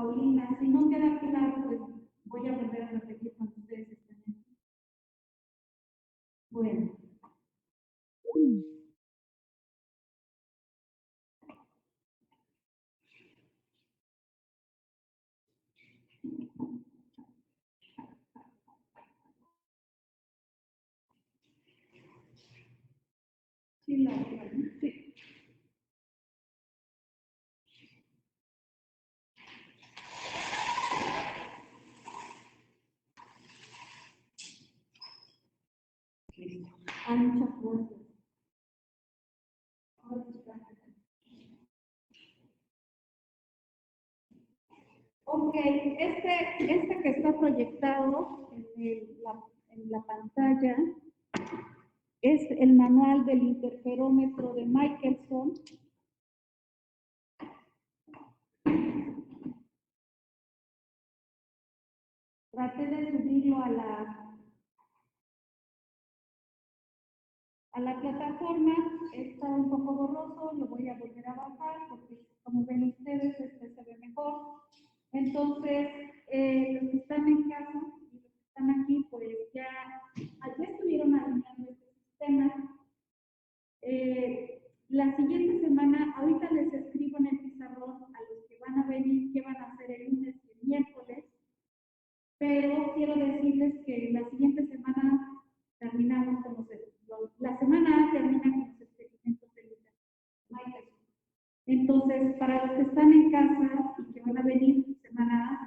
Paulina, si no queda claro, pues voy a volver a repetir con ustedes esta noche. Bueno. Sí, la sí. Hay muchas cosas. Ok, este que está proyectado en la pantalla es el manual del interferómetro de Michelson. Traté de subirlo a la plataforma, está un poco borroso, lo voy a volver a bajar porque como ven ustedes, este se ve mejor. Entonces, los que están en casa y los que están aquí, pues ya estuvieron alineando este sistema. La siguiente semana, ahorita les escribo en el pizarrón a los que van a venir, qué van a hacer el lunes y el miércoles, pero quiero decirles que la siguiente semana terminamos con la semana termina con los experimentos de Michelson. Entonces, para los que están en casa y que van a venir semana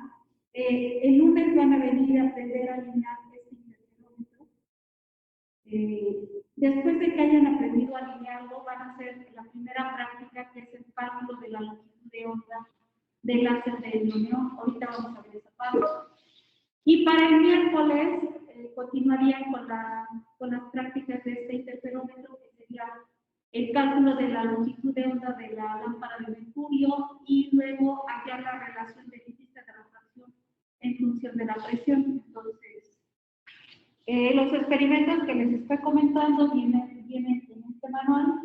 el lunes van a venir a aprender a alinear este interferómetro. Después de que hayan aprendido a alinearlo, van a hacer la primera práctica, que es el cálculo de la longitud de onda del láser de unión. Ahorita vamos a ver esa parte. Y para el miércoles continuarían con las prácticas de este interferómetro, que sería el cálculo de la longitud de onda de la lámpara de mercurio y luego hallar la relación del índice de refracción en función de la presión. Entonces, los experimentos que les estoy comentando vienen en este manual.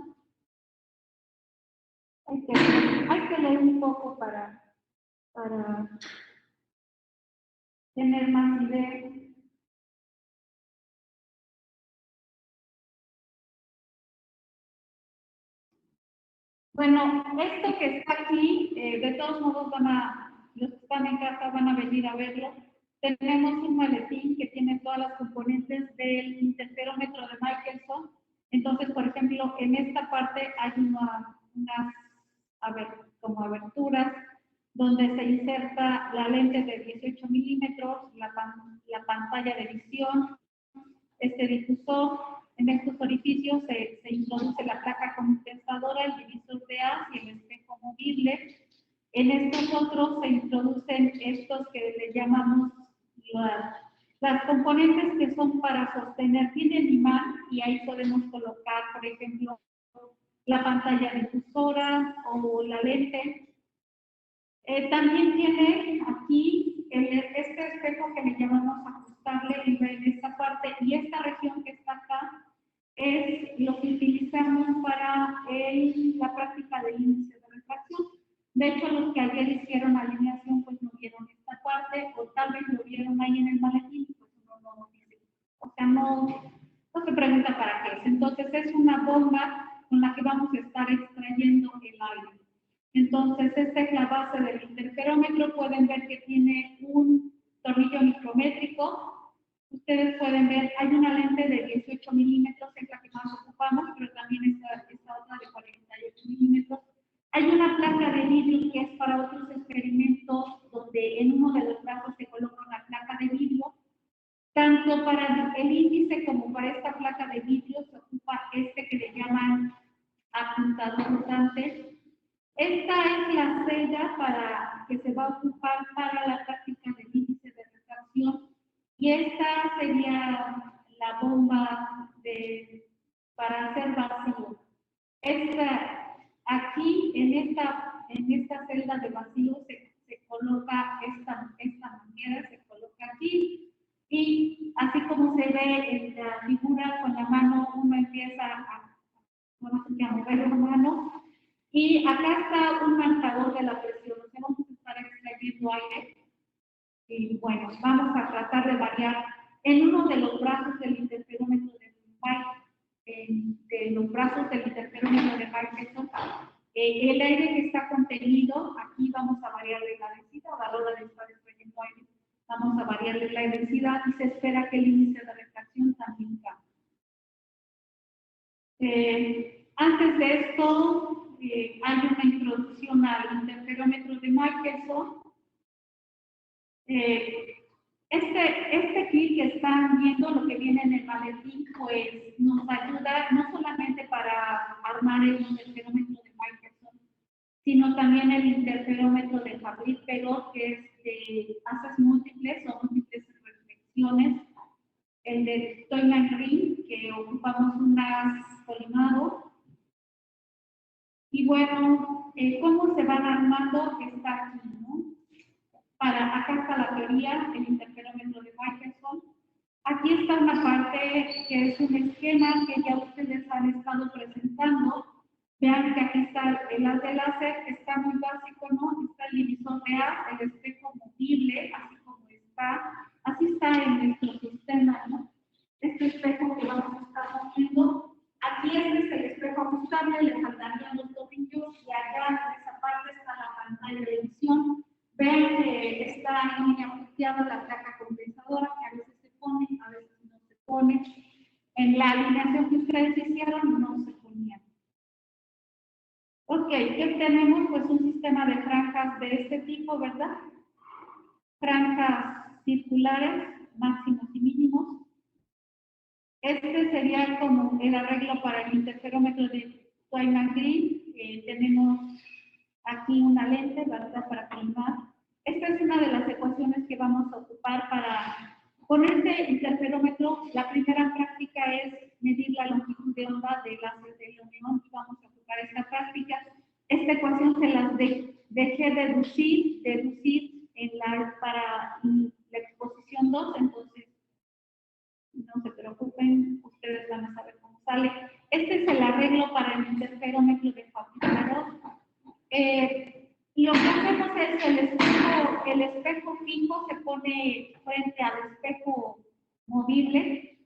Hay que leer un poco para tener más idea. Bueno, esto que está aquí, de todos modos los que están en casa van a venir a verlo. Tenemos un maletín que tiene todas las componentes del interferómetro de Michelson. Entonces, por ejemplo, en esta parte hay unas como aberturas donde se inserta la lente de 18 milímetros, la pantalla de visión, este difusor. En estos orificios se introduce la placa condensadora, el divisor de haz y el espejo movible. En estos otros se introducen estos que le llamamos las componentes que son para sostener bien el imán, y ahí podemos colocar, por ejemplo, la pantalla difusora o la lente. También tiene aquí este espejo que le llamamos ajustable en esta parte, y esta región que está acá es lo que utilizamos para la práctica del índice de refracción. De hecho, los que ayer hicieron alineación, pues no vieron esta parte, o tal vez lo vieron ahí en el maletín, pues uno no dice. O sea, no se pregunta para qué es. Entonces, es una bomba con la que vamos a estar extrayendo el aire. Entonces, esta es la base del interferómetro. Pueden ver que tiene un tornillo micrométrico. Ustedes pueden ver, hay una lente de 18 milímetros, es la que más ocupamos, pero también está otra de 48 milímetros. Hay una placa de vidrio que es para otros experimentos, donde en uno de los brazos se coloca una placa de vidrio. Tanto para el índice como para esta placa de vidrio se ocupa este que le llaman apuntador rotante. Esta es la celda que se va a ocupar para la práctica del índice de refracción, y esta sería la bomba para hacer vacío. Aquí en esta celda de vacío se coloca esta manguera, se coloca aquí, y así como se ve en la figura, con la mano uno empieza a mover la mano. Y acá está un marcador de la presión. O sea, vamos a estar extrayendo teniendo aire. Y bueno, vamos a tratar de variar en uno de los brazos del interferómetro de los brazos del interferómetro de Michelson. El aire que está contenido, aquí vamos a variarle la densidad, a la hora de estar extrayendo aire, vamos a variarle la densidad y se espera que el índice de refracción también cambie. Antes de esto, hay una introducción al interferómetro de Michelson. Este kit que están viendo, lo que viene en el maletín, pues nos ayuda no solamente para armar el interferómetro de Michelson, sino también el interferómetro de Fabry-Perot, que es de haces múltiples o múltiples reflexiones. El de Toyman Green, que ocupamos un gas colimado. Y bueno, ¿cómo se van armando? Está aquí, ¿no? Acá está la teoría, el interferómetro de Michelson. Aquí está una parte que es un esquema que ya ustedes han estado presentando. Vean que aquí está el haz de láser, está muy básico, ¿no? Está el divisor de haz, el espejo movible, así como está. Así está en nuestro sistema, ¿no? Este espejo que vamos a estar moviendo. Aquí este es el espejo ajustable, le faltarían los tornillos y allá en esa parte está la pantalla de visión. Vean que está en línea punteada la placa compensadora, que a veces se pone, a veces no se pone. En la alineación que ustedes hicieron no se ponía. Ok, ¿qué tenemos? Pues un sistema de franjas de este tipo, ¿verdad? Franjas circulares, máximos y mínimos. Este sería como el arreglo para el interferómetro de Toyman Green. Tenemos aquí una lente, ¿verdad? Para filmar. Esta es una de las ecuaciones que vamos a ocupar para poner este interferómetro. La primera práctica es medir la longitud de onda del láser de neón y vamos a ocupar esta práctica. Esta ecuación se las dejé deducir para la exposición 2, entonces no se preocupen, ustedes van a saber cómo sale. Este es el arreglo para el interferómetro de Fabry-Perot. Lo que hacemos es el espejo fijo se pone frente al espejo movible,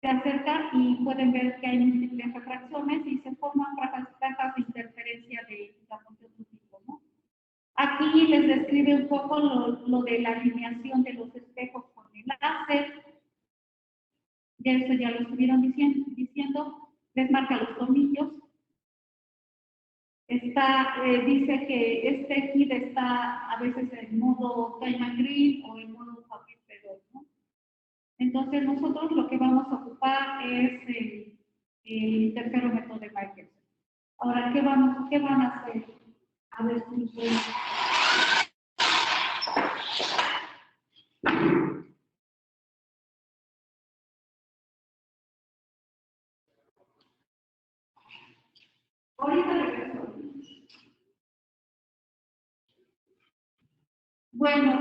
se acerca y pueden ver que hay múltiples refracciones y se forman franjas de interferencia de otro tipo, ¿no? Aquí les describe un poco lo de la alineación de los espejos con el láser. Ya eso ya lo estuvieron diciendo. Les marca los tornillos. Dice que este kit está a veces en modo Toyman Green o en modo Fabry-Perot, ¿no? Entonces nosotros lo que vamos a ocupar es el interferómetro de Michelson. Ahora, ¿qué van a hacer? A ver si ahorita regreso. Bueno,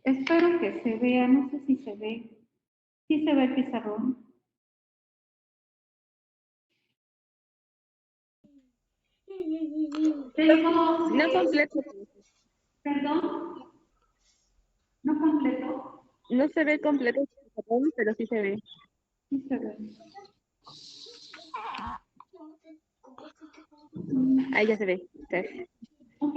espero que se vea, no sé si se ve. ¿Sí se ve el pizarrón? No completo. ¿Perdón? ¿No completo? No se ve completo, pero sí se ve. Sí se ve. Ahí ya se ve. Gracias. Ok.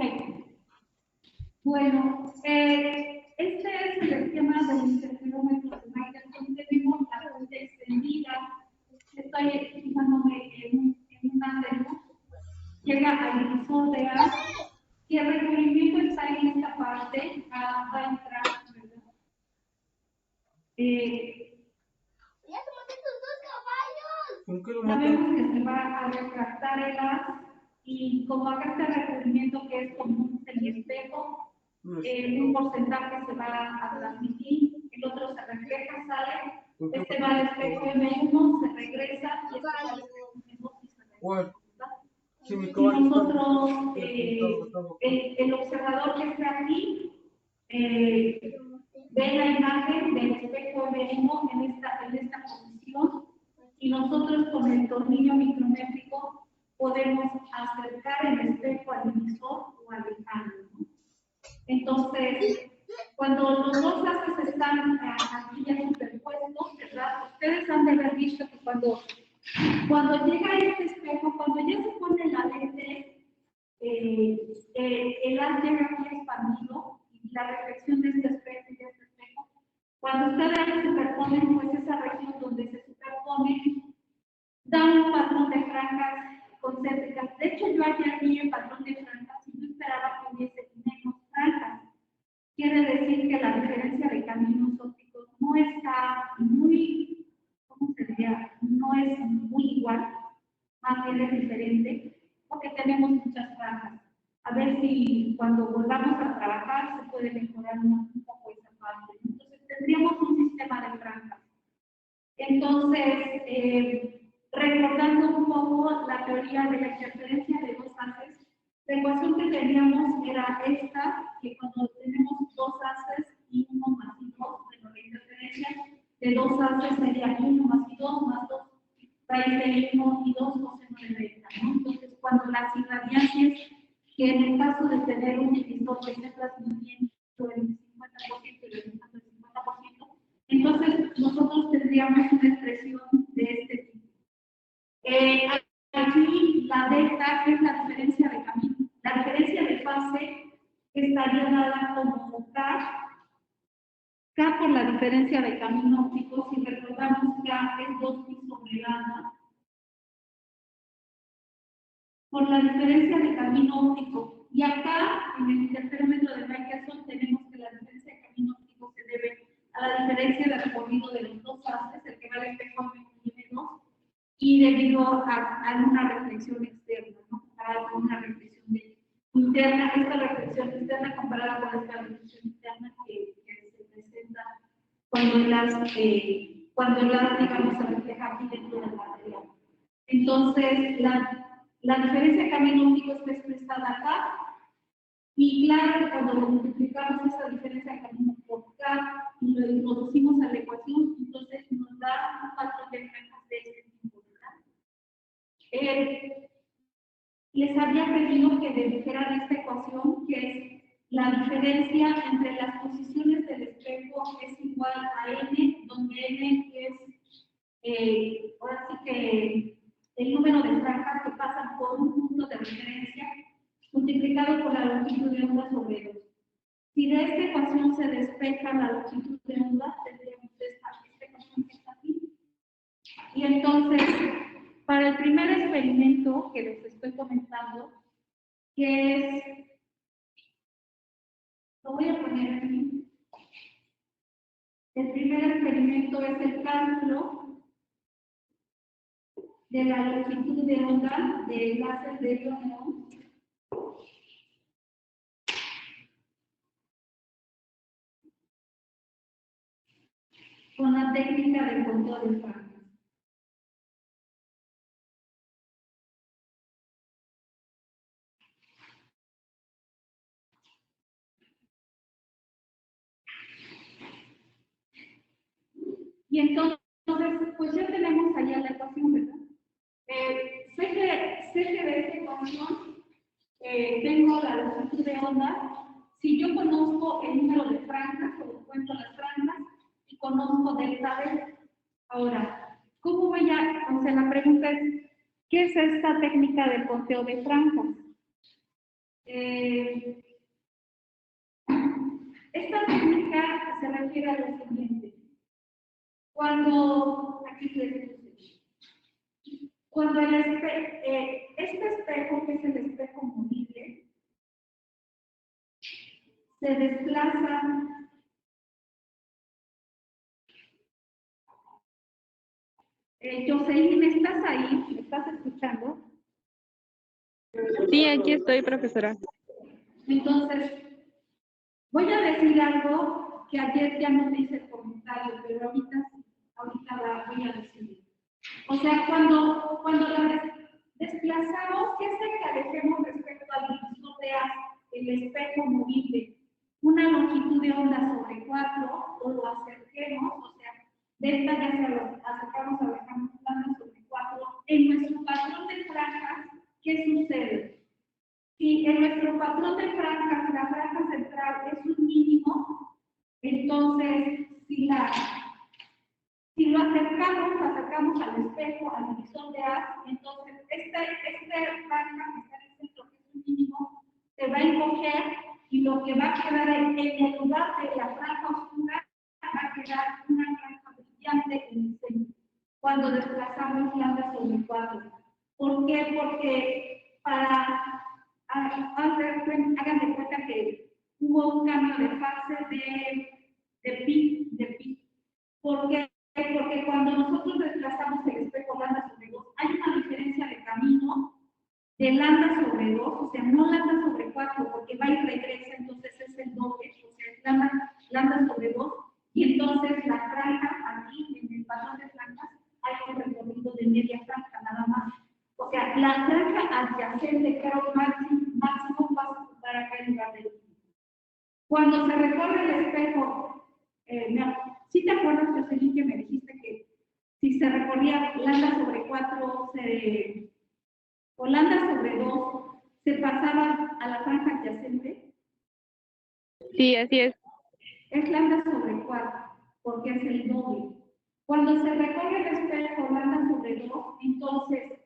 Bueno, este es el esquema del interferómetro de Michelson. Tenemos la fuente extendida. Estoy fijándome en una de luz. Llega al divisor de A. Y el recubrimiento está en esta parte. Va a entrar, ¿verdad? ¡Ya se matan tus dos caballos! Sabemos que se va a retractar el haz. Y como acá está el recubrimiento que es como un semiespejo, un porcentaje se va a transmitir, el otro se refleja, sale, este va al espejo M1, se regresa y este va al espejo M2 y se regresa. Y nosotros, el observador que está aquí, ve la imagen del espejo M1 en esta posición y nosotros con el tornillo micrométrico podemos acercar el espejo al emisor o al lejano, ¿no? Entonces, cuando los dos haces están aquí ya superpuestos, ¿verdad? Ustedes han de haber visto que cuando llega este espejo, cuando ya se pone la lente, el haz llega aquí expandido y la reflexión de este espejo y de este espejo. Cuando ustedes lo superponen, pues esa región donde se superpone da un patrón de franjas concéntricas. De hecho, yo ayer vi el patrón de franjas y yo esperaba que hubiese menos franjas. Quiere decir que la diferencia de caminos ópticos no está muy, ¿cómo se diría? No es muy igual, más bien es diferente, porque tenemos muchas franjas. A ver si cuando volvamos a trabajar se puede mejorar un poco esa parte. Entonces, tendríamos un sistema de franjas. Entonces, recordando un poco la teoría de la interferencia de dos haces, la ecuación que teníamos era esta, que cuando tenemos dos haces y 1 más y 2, bueno, la interferencia de dos haces sería 1 más y 2 más 2 raíz de 1 y 2 coseno de delta, ¿no? Entonces, cuando las irradiancias, que en el caso de tener un divisor que esté transmitiendo el 50% y el resultado del 50%, entonces nosotros tendríamos una expresión de este tipo. Aquí la delta es la diferencia de camino. La diferencia de fase estaría dada como K por la diferencia de camino óptico. Si recordamos, K es 2pi sobre lambda. Por la diferencia de camino óptico. Y acá, en el interferómetro de Michelson, tenemos que la diferencia de camino óptico se debe a la diferencia de recorrido de los dos haces, el que va del espejo y menos, y debido a una reflexión externa, ¿no? Comparado con una reflexión interna, esta reflexión externa comparada con esta reflexión interna que se presenta cuando el haz, digamos, se refleja aquí dentro del material. Entonces, la diferencia de camino óptico está expresada acá, y claro, cuando lo multiplicamos esa diferencia de camino por K y lo introducimos a la ecuación, entonces nos da un patrón de franjas de este tipo, ¿verdad? Les había pedido que dedujeran esta ecuación, que es la diferencia entre las posiciones del espejo es igual a n, donde n es, ahora sí que el número de franjas que pasan por un punto de referencia, multiplicado por la longitud de onda sobre 2. Si de esta ecuación se despeja la longitud de onda, tendríamos esta ecuación que está aquí. Y entonces, para el primer experimento que les estoy comentando, que es, lo voy a poner aquí, el primer experimento es el cálculo de la longitud de onda del láser de ioneón. Con la técnica del conteo de franjas. Y entonces, pues ya tenemos allá la ecuación, ¿verdad? Sé que de esta ecuación tengo la longitud de onda. Si yo conozco el número de franjas, o cuento las franjas, y conozco delta D. Ahora, ¿cómo voy a...? O sea, la pregunta es, ¿qué es esta técnica del conteo de franjas? Esta técnica se refiere a lo siguiente. Cuando este espejo, que es el espejo movible, se desplaza Jocelyn, ¿estás ahí? ¿Me estás escuchando? Sí, aquí estoy, profesora. Entonces, voy a decir algo que ayer ya no hice el comentario, pero ahorita la voy a decir. O sea, cuando la desplazamos, ya sea que alejemos respecto al divisor de haz, el espejo movible, una longitud de onda sobre 4, o lo acerquemos, o sea, delta ya se lo acercamos, alejamos plano sobre 4, en nuestro patrón de franjas, ¿qué sucede? Si en nuestro patrón de franjas la franja central es Entonces, si lo acercamos al espejo, al divisor de haz, entonces esta franja que está en el centro, que es un mínimo, se va a encoger y lo que va a quedar en el lugar de la franja oscura va a quedar una franja brillante en el centro, cuando desplazamos lambda sobre 4. ¿Por qué? Porque hagan de cuenta que hubo un cambio de fase de pi. ¿Por qué? Porque cuando nosotros desplazamos el espejo lambda sobre 2, hay una diferencia de camino de lambda sobre 2, o sea, no lambda sobre 4, porque va y regresa, entonces es el doble, o sea, es lambda sobre 2, y entonces la franja aquí, en el patrón de franjas, hay un recorrido de media franja nada más. O sea, la franja adyacente, que era un máximo, va a ocupar acá en lugar del mínimo. Cuando se recorre el espejo, ¿sí te acuerdas, Jocelyn, que me dijiste que si se recorría lambda sobre 4, o lambda sobre 2, se pasaba a la franja adyacente? Sí, así es. Es lambda sobre 4, porque es el doble. Cuando se recorre el espejo lambda sobre 2, entonces,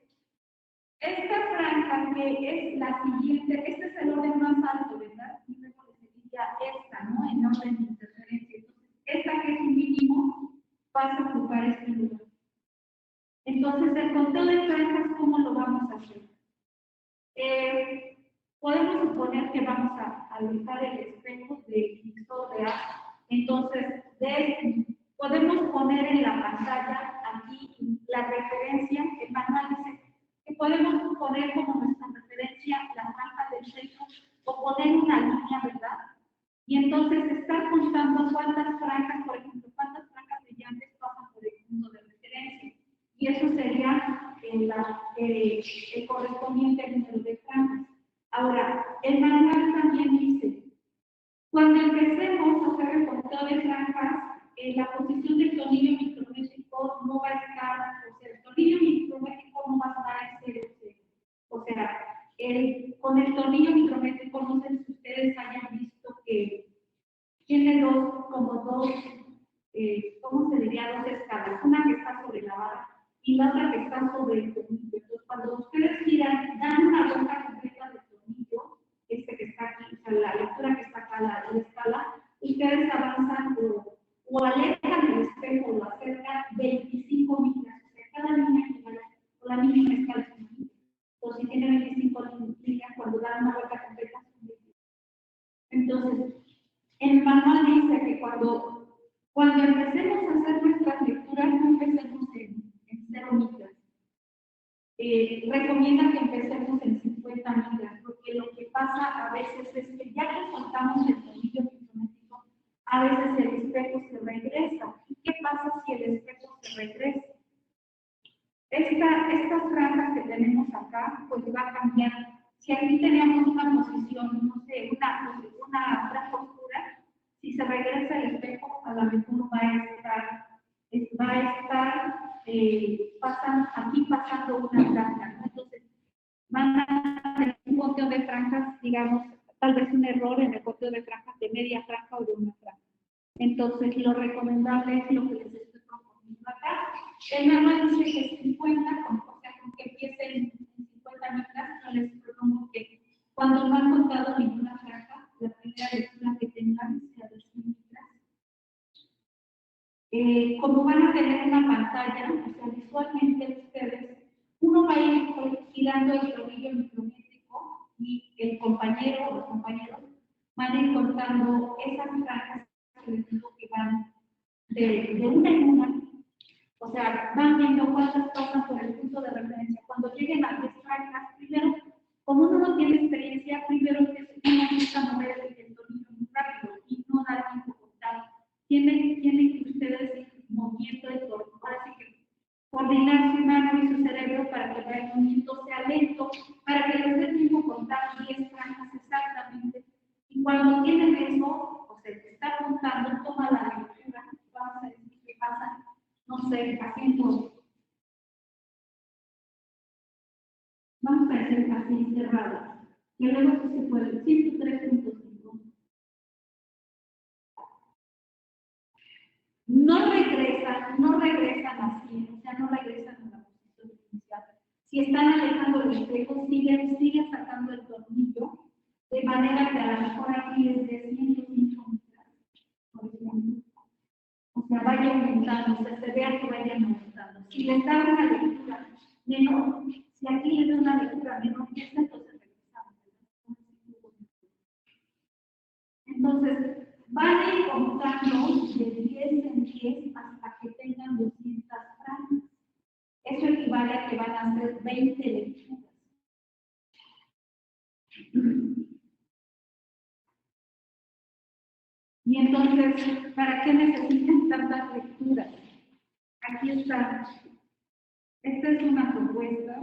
esta franja que es la siguiente, este es el orden más alto, ¿verdad? Y luego le seguiría esta, ¿no? En orden de interferencia. Entonces, esta que es un mínimo, pasa a ocupar este lugar. Entonces, el conteo de franjas, ¿cómo lo vamos a hacer? Podemos suponer que vamos a alejar el espejo del divisor de A. Entonces, podemos poner en la pantalla aquí la referencia, el manual dice que podemos poner como nuestra referencia la franja del espejo o poner una línea, ¿verdad? Y entonces estar contando cuántas franjas, por ejemplo, cuántas franjas brillantes pasan por el punto de referencia. Y eso sería el correspondiente número de franjas. Ahora, el manual también dice, cuando empecemos a hacer el conteo de franjas, la posición del tornillo micrométrico no va a estar, o sea, el tornillo micrométrico no va a estar en 0, 0. O sea, con el tornillo micrométrico, no sé si ustedes hayan visto que tiene dos, ¿cómo se diría? Dos escalas, una que está sobre la vara y la otra que está sobre el tornillo. Entonces, cuando ustedes giran, dan una vuelta completa del tornillo, este que está aquí, o sea, la lectura que está acá, la escala, ustedes avanzan o alejan el espejo o lo acercan 25 millas, o sea, cada línea igual, o la mínima escala es una millas. O si tiene 25 millas, cuando dan una vuelta completa son 25. Entonces, el manual dice que cuando empecemos a hacer nuestras lecturas, no empecemos en 0 millas. Recomienda que empecemos en 50 millas, porque lo que pasa a veces es que ya que soltamos el tornillo micrométrico, a veces el espejo se regresa. ¿Y qué pasa si el espejo se regresa? Estas franjas que tenemos acá, pues va a cambiar. Si aquí teníamos una posición, no sé, una franja oscura, si se regresa el espejo, a lo mejor va a estar aquí pasando una franja, ¿no? Entonces, van a tener un conteo de franjas, digamos, tal vez un error en el conteo de franjas de media franja o de una franja. Entonces, lo recomendable es lo que les estoy proponiendo acá. El manual dice que 50, o sea, con que empiecen en 50 millas, yo les propongo que cuando no han contado ninguna franja, la primera lectura que tengan sea de 100 millas. Como van a tener una pantalla, o sea, visualmente ustedes, uno va a ir girando el tornillo micrométrico y el compañero o los compañeros van a ir contando esas franjas que les digo que van de una en una. O sea, van viendo cuántas pasan por el punto de referencia. Cuando lleguen a 10 franjas, primero, como uno no tiene experiencia, primero uno busca mover el tornillo muy rápido y no da tiempo contar. Tienen que ustedes ir moviendo el tornillo, ahora sí que coordinar su mano y su cerebro para que el movimiento sea lento, para que les dé tiempo contar 10 franjas exactamente. Y cuando tienen eso, o sea, que está contando, toma la lectura, vamos a decir que pasa, no sé, haciendo, vamos a decir así cerrado, y luego se puede, 103.5. no regresan así, o sea, no regresan a la posición inicial. Si están alejando el espejo, siguen sacando el tornillo, de manera que a lo mejor aquí es de 105 metros, por ejemplo. O sea, vaya aumentando, o sea, se vea que vaya aumentando. Si les da una lectura menor, si aquí les da una lectura menor, entonces regresamos. Entonces, van a ir contando de 10 en 10 hasta que tengan 200 franjas. Eso equivale a que van a hacer 20 lecturas. Y entonces, ¿para qué necesitan tantas lecturas? Aquí está. Esta es una propuesta.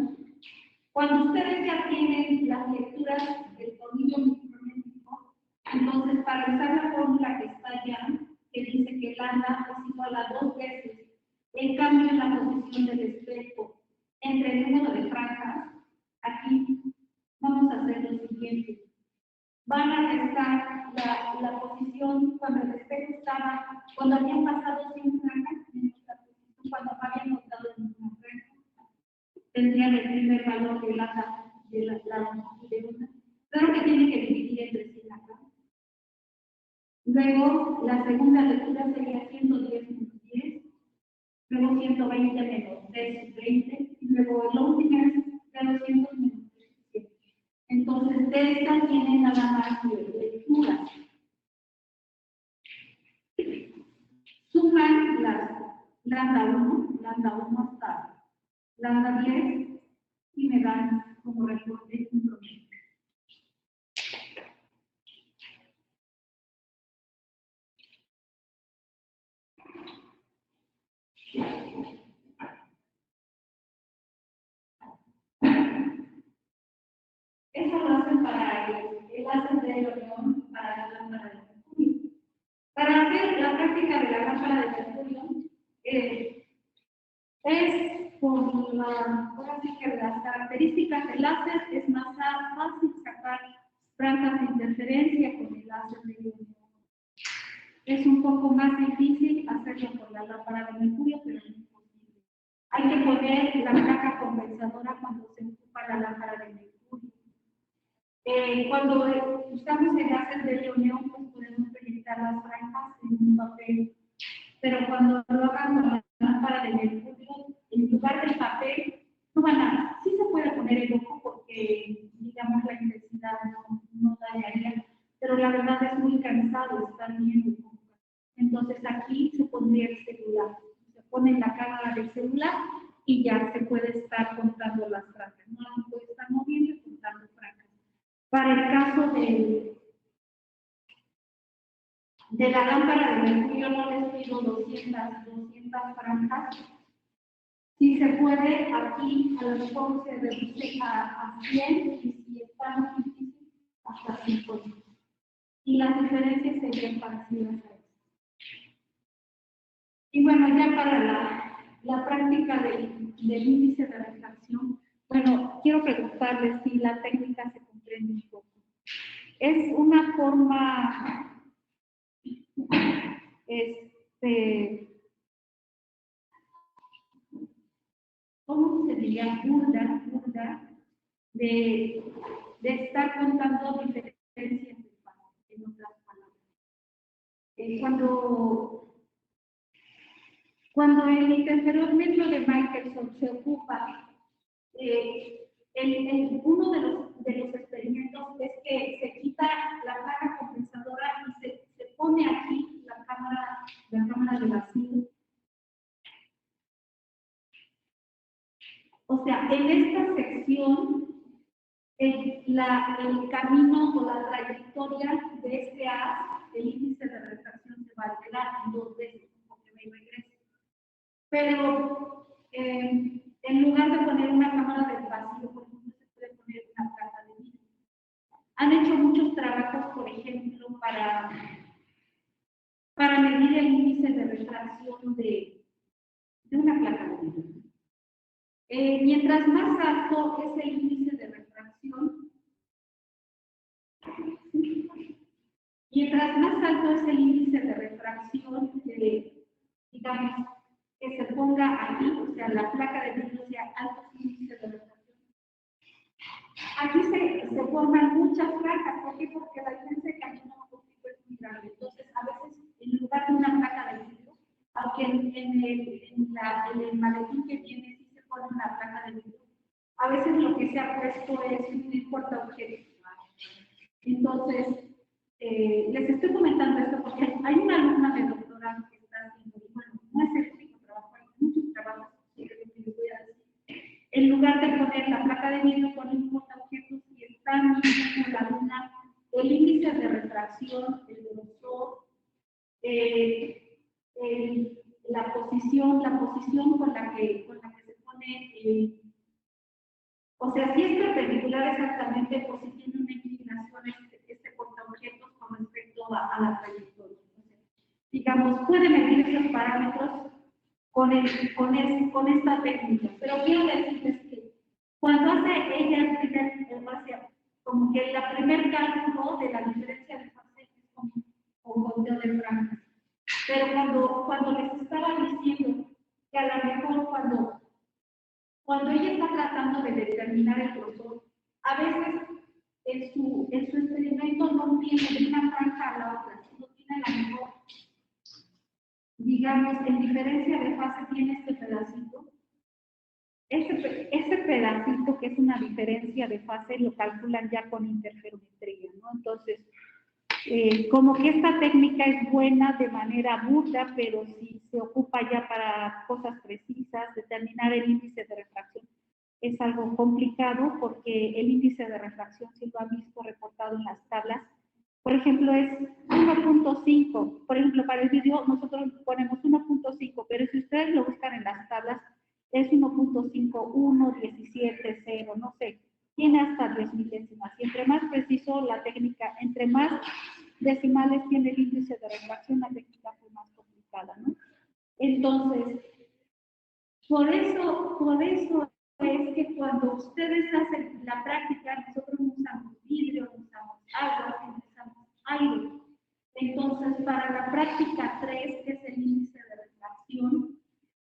Cuando ustedes ya tienen las lecturas del tornillo micrométrico, entonces para usar la fórmula que está allá, que dice que lambda es igual a 2 veces el cambio en la posición del espejo entre el número de franjas, aquí vamos a hacer lo siguiente. Van a restar la posición cuando el espejo estaba, cuando habían pasado 100 franjas, cuando habían notado en una franja, tendrían el primer valor de la longitud de una, pero que tiene que dividir entre 100 acá. Luego, la segunda lectura sería 110 menos 10, luego 120 menos 3, 20, y luego la última es de 200 menos 3, 7. Entonces, de esta tienen nada más lecturas. Suman las lambda 1 hasta lambda 10 y me dan como reporte un promedio. Eso lo hacen para el láser de Orión, para la lámpara de mercurio. Para hacer la práctica de la lámpara de mercurio, es por las características del láser, es más fácil sacar franjas de interferencia con el láser de Orión. Es un poco más difícil hacerlo con la lámpara de mercurio, pero no es posible. Hay que poner la placa compensadora cuando se ocupa la lámpara de mercurio. Cuando usamos el láser de neón, pues podemos proyectar las franjas en un papel, pero cuando lo hagan con la lámpara de mercurio, en lugar del papel, no van a, sí se puede poner el ojo porque, digamos, la intensidad no dañaría, pero la verdad es muy cansado estar viendo. Entonces aquí se pondría el celular, se pone en la cámara del celular y ya se puede estar contando las franjas, no se puede estar moviendo y contando franjas. Para el caso de la lámpara de mercurio no les pido 200 franjas. Si se puede, aquí a lo mejor se reduce a 100 y si está muy difícil, hasta 50. Y las diferencias serían parecidas a esto. Y bueno, ya para la práctica del índice de refracción, bueno, quiero preguntarles si la técnica se comprende un poco. Es una forma, ¿cómo se diría? Burda, de estar contando diferencias de espacio, en otras palabras. Cuando el interferómetro de Michelson se ocupa, uno de los experimentos es que se quita la placa compensadora y se pone aquí la cámara de vacío. O sea, en esta sección, el camino o la trayectoria de este haz, el índice de refracción se va a alterar en 2 veces, porque va y regresa. Pero en lugar de poner una cámara de vacío, por ejemplo, se puede poner una placa de vidrio. Han hecho muchos trabajos, por ejemplo, para medir el índice de refracción de una placa de vidrio. Mientras más alto es el índice de refracción, digamos, que se ponga aquí, o sea, la placa de vidrio sea alto índice de refracción. Aquí se forman muchas placas, ¿por qué? Porque la diferencia de camino es muy grande. Entonces, a veces, en lugar de una placa de vidrio, aunque en el maletín que viene sí se pone una placa de vidrio, a veces lo que se ha puesto es un portaobjetos. Entonces, les estoy comentando esto porque hay una alumna de doctorado que está haciendo, bueno, no es el único trabajo, hay muchos trabajos que les voy a decir. En lugar de poner la placa de vidrio, ponen un portaobjetos y están midiendo la luna el índice de refracción, el grosor, la posición con la que se pone, o sea, si es perpendicular exactamente o si tiene una inclinación este portaobjetos con respecto a la trayectoria. Entonces, digamos, puede medir esos parámetros con esta técnica, pero quiero decirles que cuando hace ella como que el primer cálculo de la diferencia de fase es con conteo de franjas. Pero cuando les estaba diciendo que a lo mejor cuando ella está tratando de determinar el grosor, a veces en su experimento no tiene de una franja a la otra, sino tiene a lo mejor, digamos, en diferencia de fase tiene este pedacito. Ese pedacito que es una diferencia de fase lo calculan ya con interferometría, ¿no? Entonces, como que esta técnica es buena de manera burda, pero si se ocupa ya para cosas precisas, determinar el índice de refracción es algo complicado porque el índice de refracción, si lo han visto reportado en las tablas, por ejemplo, es 1.5. Por ejemplo, para el video nosotros ponemos 1.5, pero si ustedes lo buscan en las tablas, es 1.5, 1, 17, 0, no sé. Tiene hasta 10 milésimas. Y entre más preciso la técnica, entre más decimales tiene el índice de refracción, la técnica fue más complicada, ¿no? Entonces, por eso es que cuando ustedes hacen la práctica, nosotros no usamos vidrio, no usamos agua, no usamos aire. Entonces, para la práctica 3, que es el índice de refracción,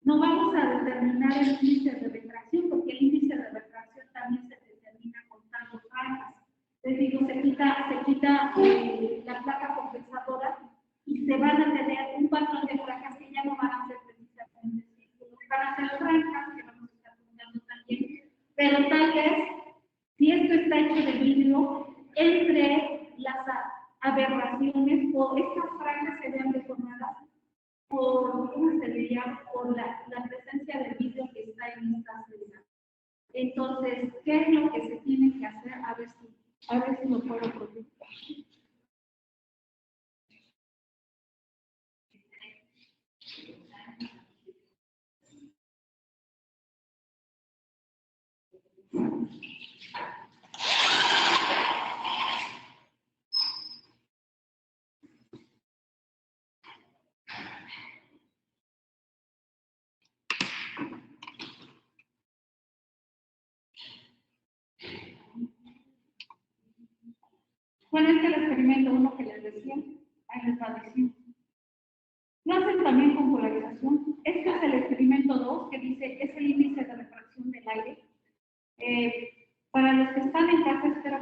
no vamos a determinar el índice de refracción, porque el índice de refracción también se determina contando franjas. Les digo, se quita la placa compensadora y se van a tener un patrón de franjas que ya no van a ser precisamente círculos, van a ser franjas que vamos a estar contando también, pero tal vez, si esto está hecho de vidrio, entre las aberraciones o estas franjas se vean deformadas por, ¿cómo se diría? Por la presencia del vidrio que está en esta celda. Entonces, ¿qué es lo que se tiene que hacer? A ver si lo puedo proyectar. Bueno, este es el experimento 1 que les decía, ahí les va a decir. Lo hacen también con polarización. Este es el experimento 2 que dice, es el índice de refracción del aire. Para los que están en casa, espero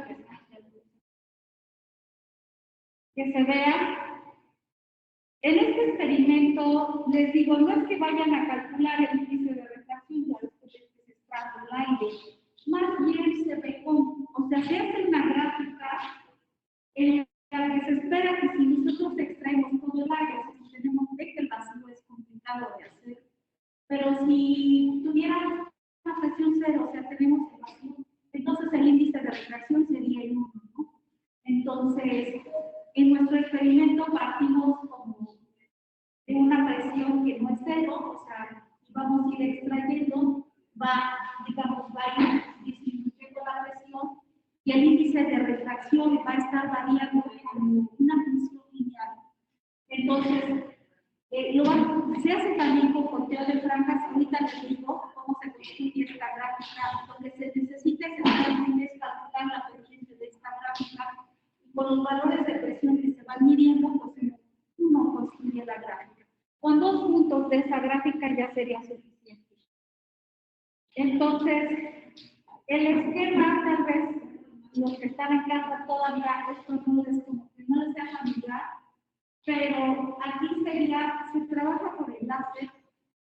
que se vea. En este experimento, les digo, no es que vayan a calcular el índice de refracción ya después de que se extrae el aire. Más bien se ve o sea, se hace una gráfica en la que se espera que si nosotros extraemos todo el aire, si tenemos que el vacío es complicado de hacer, pero si tuviéramos una presión cero, o sea, tenemos el vacío, entonces el índice de refracción sería el 1, ¿no? Entonces, en nuestro experimento partimos como de una presión que no es cero, o sea, vamos a ir extrayendo, digamos, va a ir disminuyendo la presión y el índice de refracción va a estar variando como una función lineal. Entonces, se hace también con conteo de franjas. Ahorita les digo cómo se construye esta gráfica. Lo que se necesita esencialmente es calcular la frecuencia de esta gráfica y con los valores de presión que se van midiendo, pues uno construye la gráfica. Con 2 puntos puntos de esa gráfica ya sería suficiente. Entonces, el esquema, tal vez los que están en casa todavía, esto no les, como que no les sea familiar, pero aquí sería, se trabaja por enlace.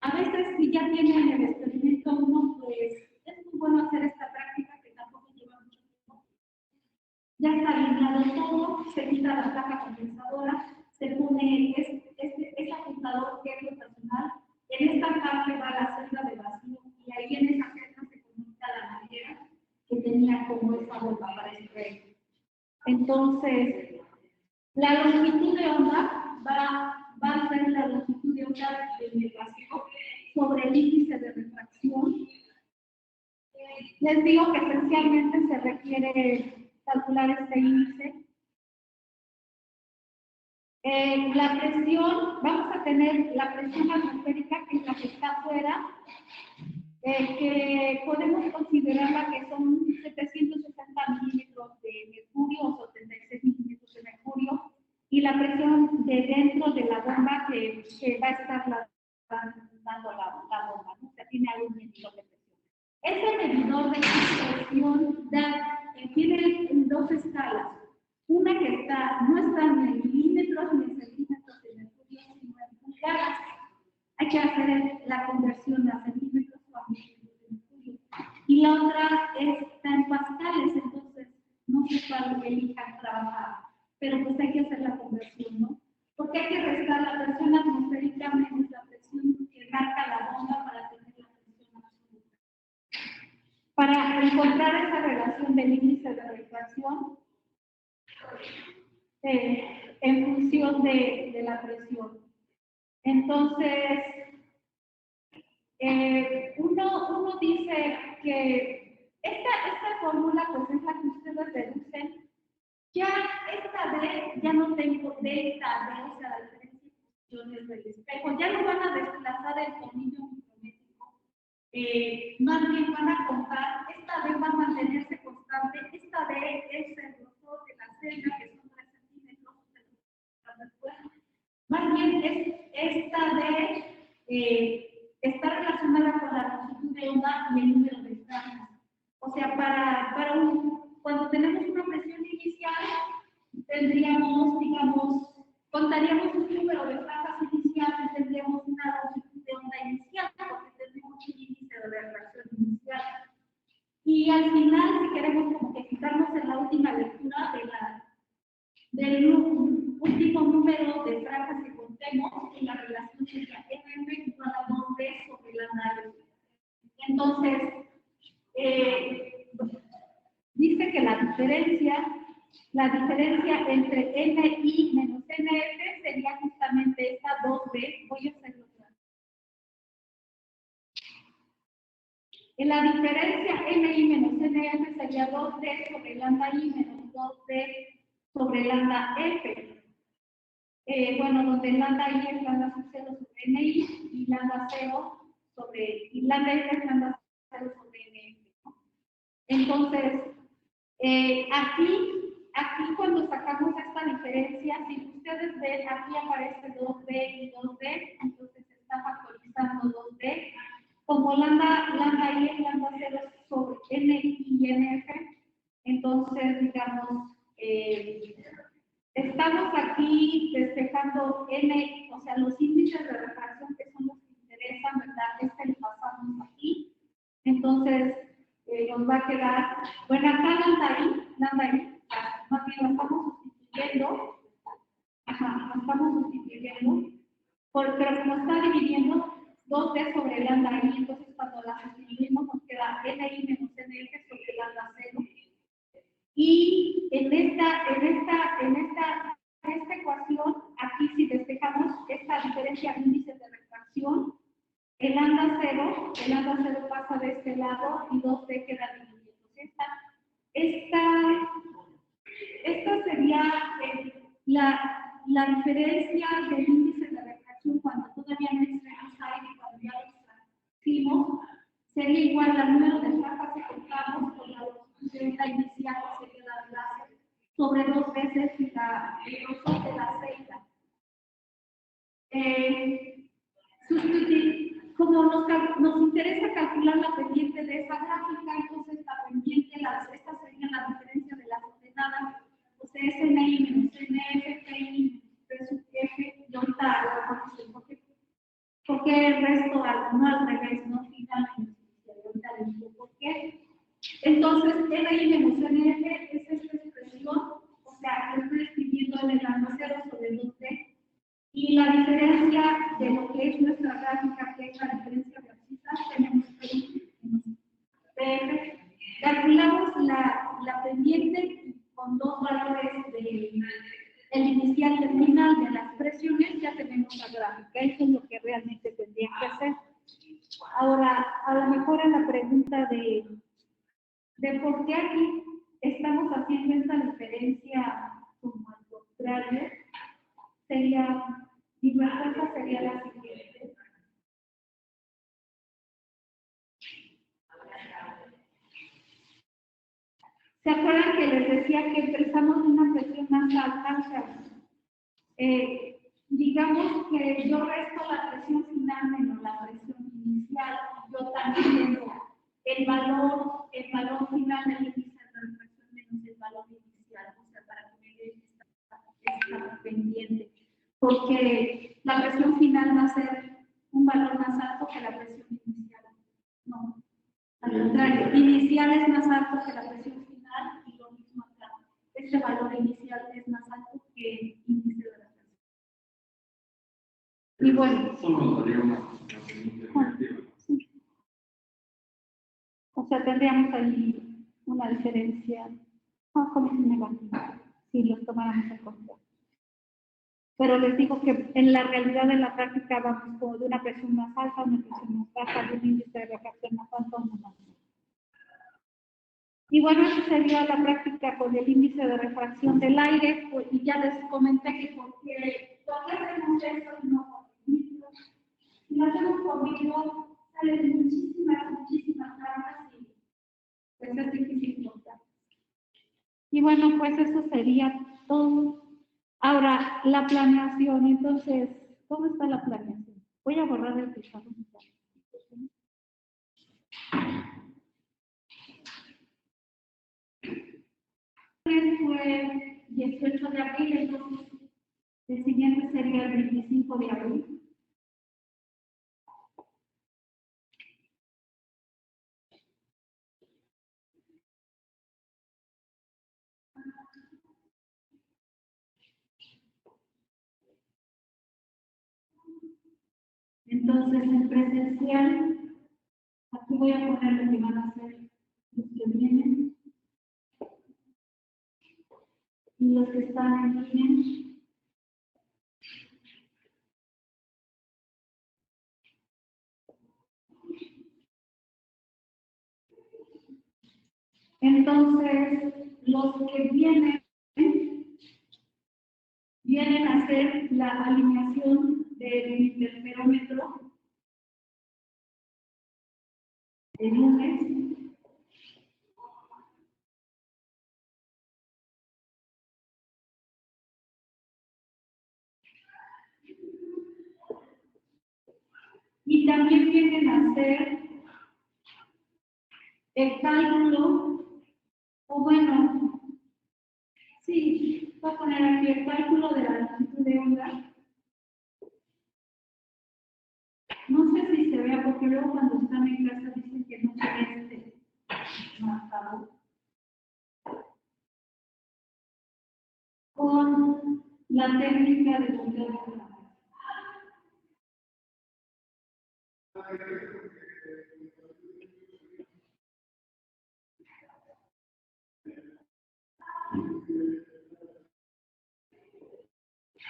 A veces, si ya tienen el experimento uno, pues es muy bueno hacer esta práctica que tampoco lleva mucho tiempo. Ya está alineado todo, se quita la placa condensadora, se pone ese apuntador que es rotacional. En esta parte va la celda de vacío y ahí en esa celda se conecta la manguera que tenía como esa bomba para extraer. Entonces, la longitud de onda va a ser la longitud de onda del vacío sobre el índice de refracción. Les digo que esencialmente se requiere calcular este índice. La presión, vamos a tener la presión atmosférica, que es la que está afuera, que podemos considerarla que son 760 milímetros de mercurio o 76 milímetros de mercurio, y la presión de dentro de la bomba que va a estar dando la bomba, ¿no? O sea, tiene algún medidor de presión. Ese medidor de presión tiene dos escalas. Una que no está ni en milímetros ni en centímetros de mercurio, sino en pulgadas. Hay que hacer la conversión a centímetros o a milímetros de mercurio. Y la otra está en pascales, entonces no sé cuál elijan trabajar, pero pues hay que hacer la conversión, ¿no? Porque hay que restar la presión atmosférica menos la presión que marca la bomba para tener la presión absoluta. Para encontrar esa relación del índice de refracción en función de la presión. Entonces, uno dice que esta fórmula pues es la que ustedes deducen. Ya esta D, ya no tengo delta D, o sea, la diferencia de funciones del espejo, ya no van a desplazar el tornillo micrométrico, más bien van a contar, esta D va a mantenerse constante, esta D es el grosor de la celda, que son 3 centímetros, más bien esta D está relacionada con la longitud de onda y el número de franjas. O sea, cuando tenemos una presión inicial, tendríamos, digamos, contaríamos un número de franjas inicial y tendríamos una longitud de onda inicial, porque tendríamos un índice de refracción inicial. Y al final, si queremos como que fijarnos en la última lectura del último número de franjas que contemos, y la relación sería F igual a 2D sobre la nave. Entonces, dice que la diferencia entre NI menos NF sería justamente esta 2D. Voy a hacerlo otra vez. La diferencia NI menos NF sería 2D sobre lambda I menos 2D sobre lambda F. Bueno, donde lambda I es lambda sub 0 sobre NI y lambda 0 sobre, y lambda F es lambda 0 sobre NF, ¿no? Entonces, aquí cuando sacamos esta diferencia, si ustedes ven, aquí aparece 2D y 2D, entonces se está factorizando 2D. Como lambda I es lambda 0 sobre NI y NF, entonces, digamos, estamos aquí despejando N, o sea, los índices de refracción que son los que interesan, ¿verdad? Lo pasamos aquí. Entonces, nos va a quedar, bueno, acá lambda I, más bien la estamos sustituyendo, la estamos sustituyendo, pero como está dividiendo 2D sobre lambda I, entonces cuando la sustituimos nos queda NI menos NF sobre lambda 0. Y en esta ecuación, aquí si despejamos esta diferencia de índices de refracción, el lambda 0 pasa de este lado y 2D queda dividido. Esta sería la diferencia del índice de refracción cuando todavía no extraemos aire y cuando ya lo extrajimos, sería igual al número de franjas que contamos con la longitud de onda inicial, que sería la láser, sobre 2 veces el grosor de la celda. Como nos interesa calcular la pendiente de esa gráfica, entonces la pendiente, esta sería la diferencia de las ordenadas, o sea, SNI menos NF, PI, P sub F, y ahorita, porque el resto, no al revés, no finalmente, ahorita les digo por qué. Entonces, NI menos NF es esta expresión, o sea, yo estoy escribiendo en el rango 0 sobre 2D, y la diferencia de lo que es nuestra gráfica, que es la diferencia de abscisas, tenemos PI menos PF. Calculamos la pendiente con dos valores el inicial y el final de las presiones, ya tenemos la gráfica. Eso es lo que realmente tendría que hacer. Ahora, a lo mejor en la pregunta de por qué aquí estamos haciendo esta diferencia como al contrario, mi respuesta sería la siguiente. ¿Se acuerdan que les decía que empezamos una presión más alta? Digamos que yo resto la presión final menos la presión inicial, yo también tengo el valor final del índice de refracción menos el valor inicial, o sea, para que me dé esta pendiente. Porque la presión final va a ser un valor más alto que la presión inicial. No, al contrario, inicial es más alto que la presión final y lo mismo acá. Este valor inicial es más alto que el índice de refracción. Y bueno, sí. O sea, tendríamos ahí una diferencia como si negativa, si los tomáramos en cuenta. Pero les digo que en la realidad de la práctica vamos como de una presión más alta a una presión más baja, de un índice de refracción más alto a uno más bajo. Y bueno, esa sería la práctica con el índice de refracción del aire, pues, y ya les comenté que porque hacemos esto y no con vidrio. Si lo hacemos con vidrio, salen muchísimas ramas y pues es difícil contar. Y bueno, pues eso sería todo. Ahora, la planeación, entonces, ¿cómo está la planeación? Voy a borrar el pizarrón. Fue 18 de abril, entonces el siguiente sería el 25 de abril. Entonces, en presencial, aquí voy a poner lo que van a hacer los que vienen y los que están en línea. Entonces, los que vienen a hacer la alineación del interferómetro el lunes. Y también vienen a hacer el cálculo, o bueno, sí, voy a poner aquí el cálculo de la longitud de onda. No sé si se vea, porque luego cuando están en casa dicen que no se ve este marcador. Con la técnica de bombeo de la.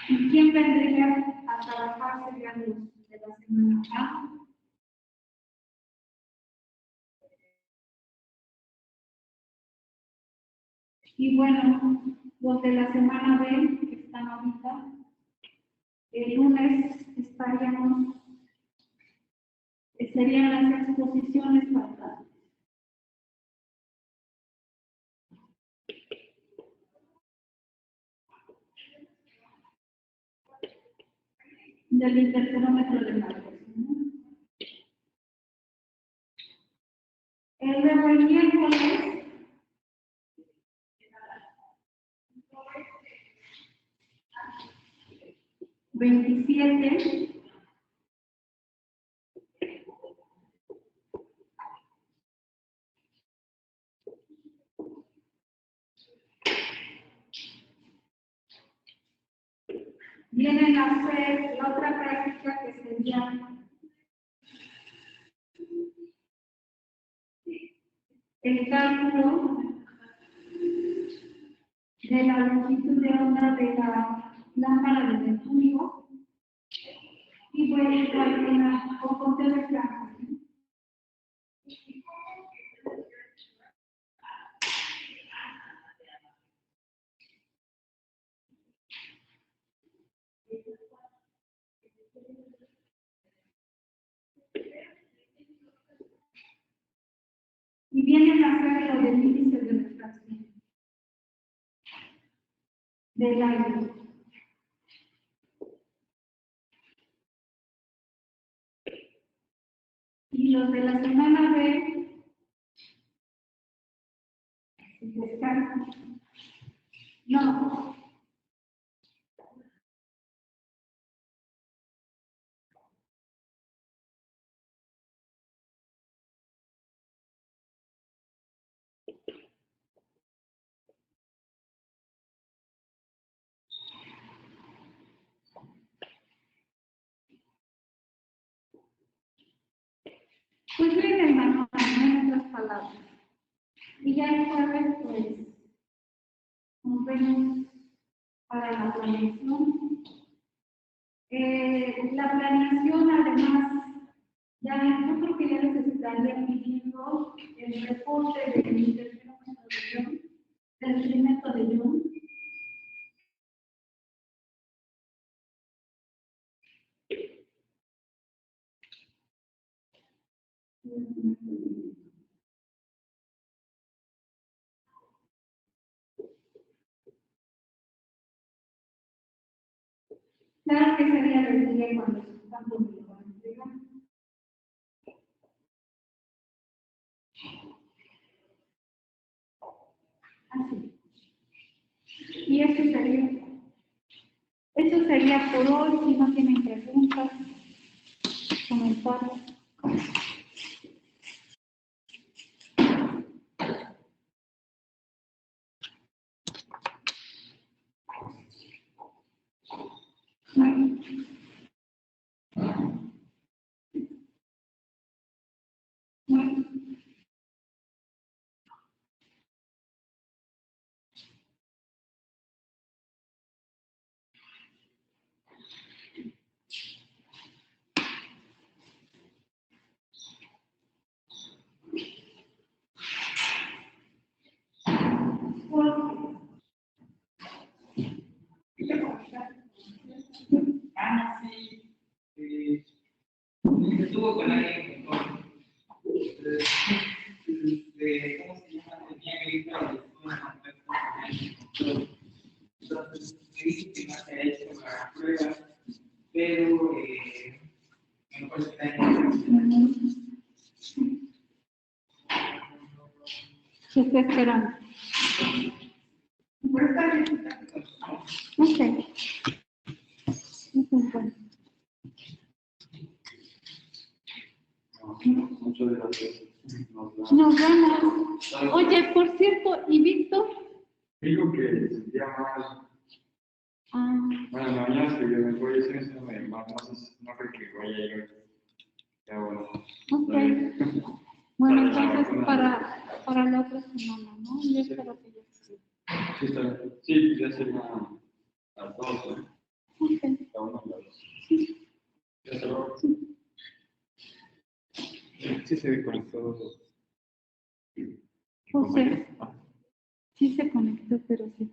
¿Y quién vendría a trabajar serían los de la semana A? Y bueno, los de la semana B, que están ahorita, el lunes estaríamos, serían las exposiciones para del interferómetro de Marcos. 27, vienen a hacer la otra práctica que sería el cálculo de la longitud de onda de la lámpara de mercurio y voy a calcular con control blanco. Y vienen a hacer lo del índice de refracción del aire. Y los de la semana B, descansan. No. Pues ven el manual, en otras palabras. Y ya el jueves, pues, nos vemos para la planeación. La planeación, además, ya yo creo que ya necesitaría pidiendo el reporte del interferómetro de Young, del experimento de Young. Claro que ese día les diré cuando se están conmigo. Así. Y eso sería por hoy. Si no tienen preguntas, comentarios. Sí. Estuvo con alguien ¿cómo se llama? Tenía gripe y estuvo en contacto. Entonces, me dijo que no se ha hecho la prueba, pero mejor está en ¿Qué está esperando? No sé. Muchas gracias. Nos vemos. Oye, por cierto, ¿y Víctor? Digo que se sentía mal. Bueno, en la mañana escribió, me voy a hacer eso, no sé, no creo que vaya a ir hoy. Ya bueno. Ok. Bueno, entonces para la otra semana, ¿no? Yo espero que ya esté. Sí, está bien. Sí, ya sería a las 2, ¿no? Ok. A 1 a las 2. Ya se lo. Sí, se conectó. José, sí se conectó, pero sí.